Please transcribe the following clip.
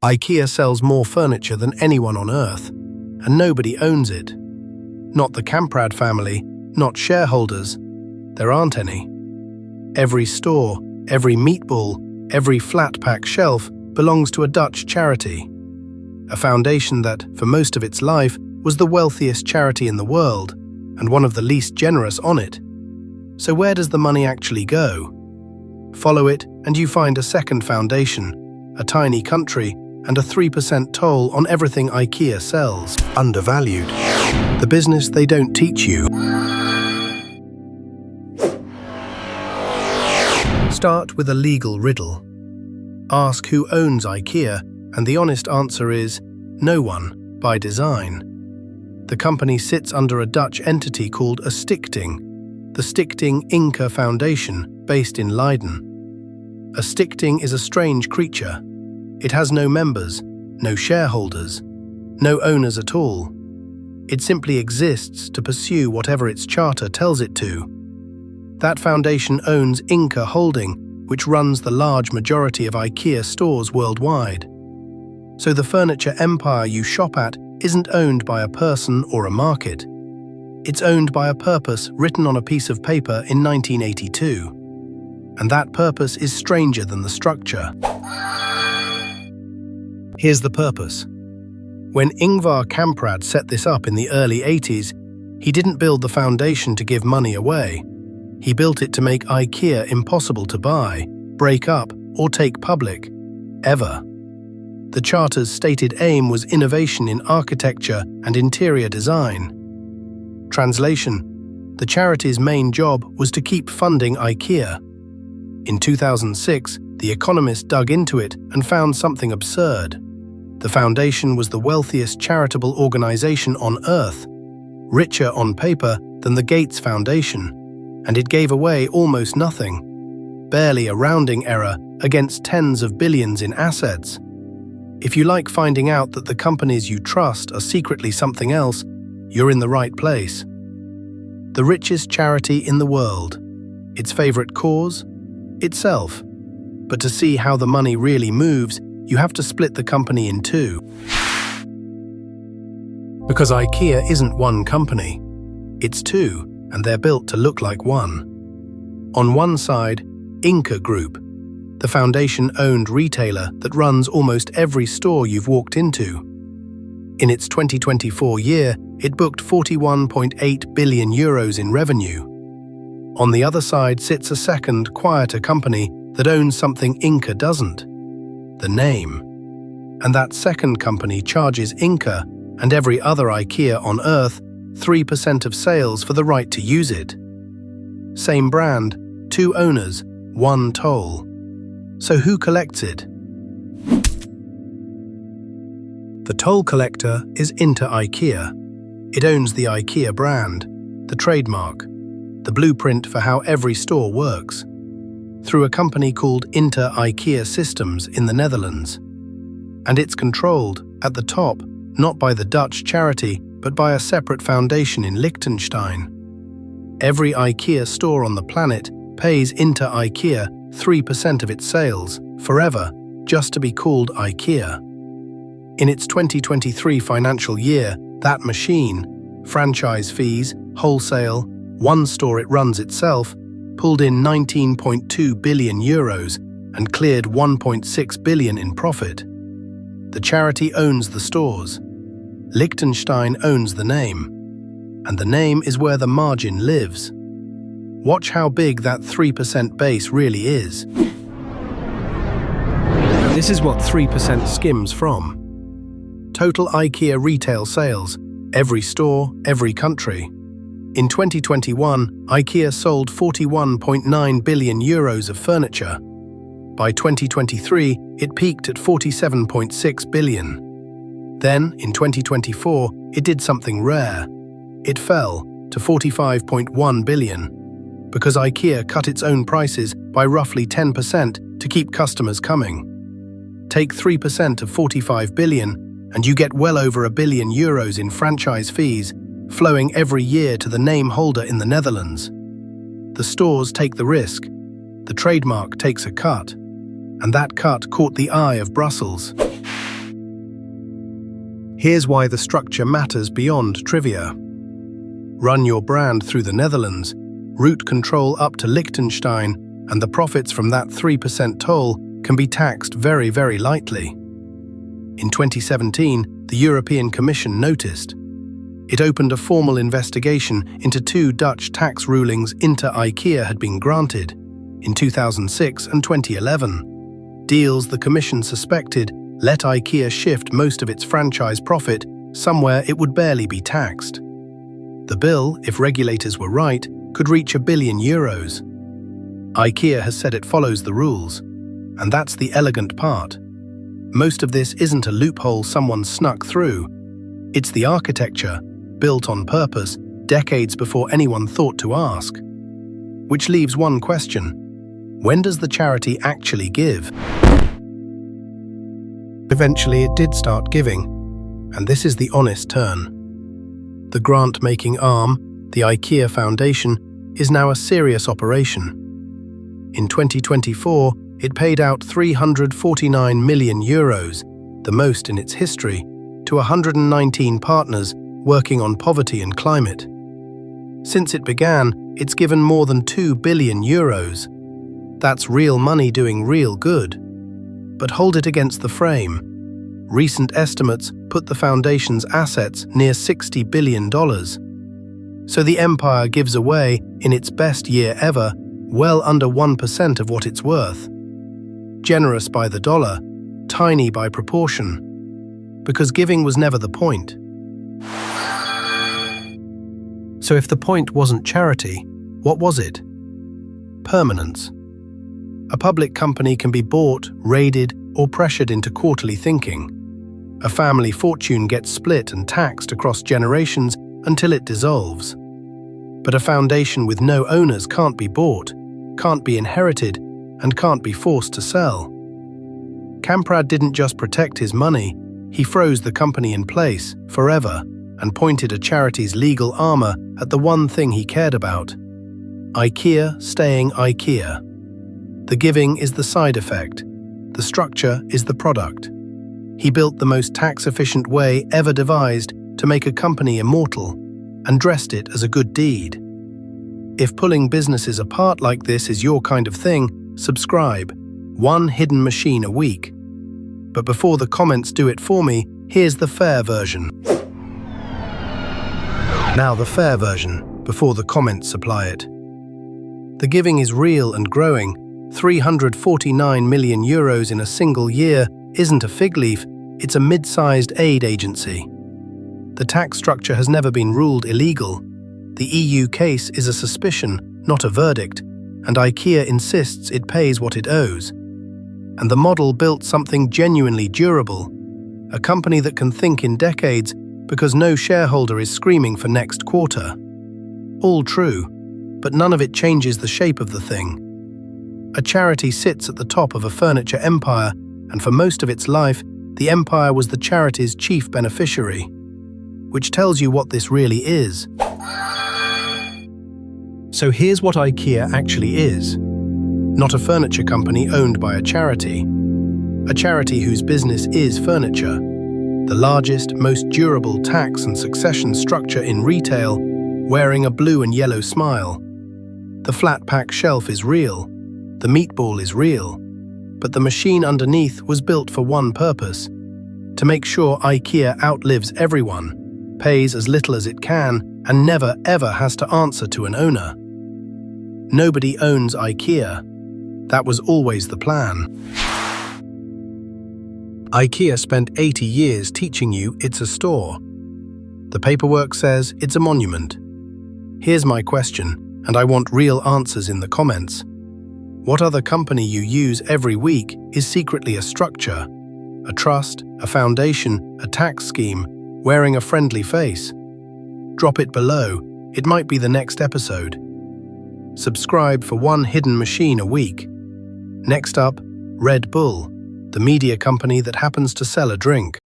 IKEA sells more furniture than anyone on earth, and nobody owns it. Not the Kamprad family, not shareholders. There aren't any. Every store, every meatball, every flat-pack shelf belongs to a Dutch charity. A foundation that, for most of its life, was the wealthiest charity in the world, and one of the least generous on it. So where does the money actually go? Follow it, and you find a second foundation, a tiny country, and a 3% toll on everything IKEA sells. Undervalued. The business they don't teach you. Start with a legal riddle. Ask who owns IKEA, and the honest answer is no one, by design. The company sits under a Dutch entity called a Stichting, the Stichting INGKA Foundation, based in Leiden. A Stichting is a strange creature. It has no members, no shareholders, no owners at all. It simply exists to pursue whatever its charter tells it to. That foundation owns Ingka Holding, which runs the large majority of IKEA stores worldwide. So the furniture empire you shop at isn't owned by a person or a market. It's owned by a purpose written on a piece of paper in 1982. And that purpose is stranger than the structure. Here's the purpose. When Ingvar Kamprad set this up in the early 80s, he didn't build the foundation to give money away. He built it to make IKEA impossible to buy, break up, or take public, ever. The charter's stated aim was innovation in architecture and interior design. Translation: the charity's main job was to keep funding IKEA. In 2006, The Economist dug into it and found something absurd. The foundation was the wealthiest charitable organization on earth, richer on paper than the Gates Foundation, and it gave away almost nothing, barely a rounding error against tens of billions in assets. If you like finding out that the companies you trust are secretly something else, you're in the right place. The richest charity in the world. Its favorite cause? Itself. But to see how the money really moves, you have to split the company in two. Because IKEA isn't one company. It's two, and they're built to look like one. On one side, Ingka Group, the foundation-owned retailer that runs almost every store you've walked into. In its 2024 year, it booked 41.8 billion euros in revenue. On the other side sits a second, quieter company that owns something Ingka doesn't: the name. And that second company charges Ingka and every other IKEA on earth 3% of sales for the right to use it. Same brand, two owners, one toll. So who collects it? The toll collector is Inter IKEA. It owns the IKEA brand, the trademark, the blueprint for how every store works, through a company called Inter IKEA Systems in the Netherlands. And it's controlled, at the top, not by the Dutch charity, but by a separate foundation in Liechtenstein. Every IKEA store on the planet pays Inter IKEA 3% of its sales, forever, just to be called IKEA. In its 2023 financial year, that machine, franchise fees, wholesale, one store it runs itself, pulled in 19.2 billion euros and cleared 1.6 billion in profit. The charity owns the stores. Liechtenstein owns the name. And the name is where the margin lives. Watch how big that 3% base really is. This is what 3% skims from. Total IKEA retail sales, every store, every country. In 2021, IKEA sold 41.9 billion euros of furniture. By 2023, it peaked at 47.6 billion. Then, in 2024, it did something rare. It fell to 45.1 billion, because IKEA cut its own prices by roughly 10% to keep customers coming. Take 3% of 45 billion, and you get well over €1 billion in franchise fees, flowing every year to the name holder in the Netherlands. The stores take the risk, the trademark takes a cut, and that cut caught the eye of Brussels. Here's why the structure matters beyond trivia. Run your brand through the Netherlands, route control up to Liechtenstein, and the profits from that 3% toll can be taxed very, very lightly. In 2017, the European Commission noticed. It opened a formal investigation into 2 Dutch tax rulings IKEA had been granted, in 2006 and 2011. Deals the Commission suspected let IKEA shift most of its franchise profit somewhere it would barely be taxed. The bill, if regulators were right, could reach €1 billion. IKEA has said it follows the rules, and that's the elegant part. Most of this isn't a loophole someone snuck through. It's the architecture, built on purpose, decades before anyone thought to ask. Which leaves one question: when does the charity actually give? Eventually it did start giving, and this is the honest turn. The grant-making arm, the IKEA Foundation, is now a serious operation. In 2024, it paid out €349 million, the most in its history, to 119 partners working on poverty and climate. Since it began, it's given more than €2 billion. That's real money doing real good. But hold it against the frame. Recent estimates put the foundation's assets near $60 billion. So the empire gives away, in its best year ever, well under 1% of what it's worth. Generous by the dollar, tiny by proportion. Because giving was never the point. So if the point wasn't charity, what was it? Permanence. A public company can be bought, raided, or pressured into quarterly thinking. A family fortune gets split and taxed across generations until it dissolves. But a foundation with no owners can't be bought, can't be inherited, and can't be forced to sell. Kamprad didn't just protect his money, he froze the company in place, forever, and pointed a charity's legal armor at the one thing he cared about: IKEA staying IKEA. The giving is the side effect, the structure is the product. He built the most tax-efficient way ever devised to make a company immortal, and dressed it as a good deed. If pulling businesses apart like this is your kind of thing, subscribe. One hidden machine a week. But before the comments do it for me, here's the fair version. Now the fair version, before the comments supply it. The giving is real and growing. €349 million in a single year isn't a fig leaf, it's a mid-sized aid agency. The tax structure has never been ruled illegal. The EU case is a suspicion, not a verdict, and IKEA insists it pays what it owes. And the model built something genuinely durable, a company that can think in decades because no shareholder is screaming for next quarter. All true, but none of it changes the shape of the thing. A charity sits at the top of a furniture empire, and for most of its life, the empire was the charity's chief beneficiary. Which tells you what this really is. So here's what IKEA actually is. Not a furniture company owned by a charity. A charity whose business is furniture. The largest, most durable tax and succession structure in retail, wearing a blue and yellow smile. The flat pack shelf is real. The meatball is real. But the machine underneath was built for one purpose: to make sure IKEA outlives everyone, pays as little as it can, and never ever has to answer to an owner. Nobody owns IKEA. That was always the plan. IKEA spent 80 years teaching you it's a store. The paperwork says it's a monument. Here's my question, and I want real answers in the comments. What other company you use every week is secretly a structure, a trust, a foundation, a tax scheme, wearing a friendly face? Drop it below, it might be the next episode. Subscribe for one hidden machine a week. Next up, Red Bull, the media company that happens to sell a drink.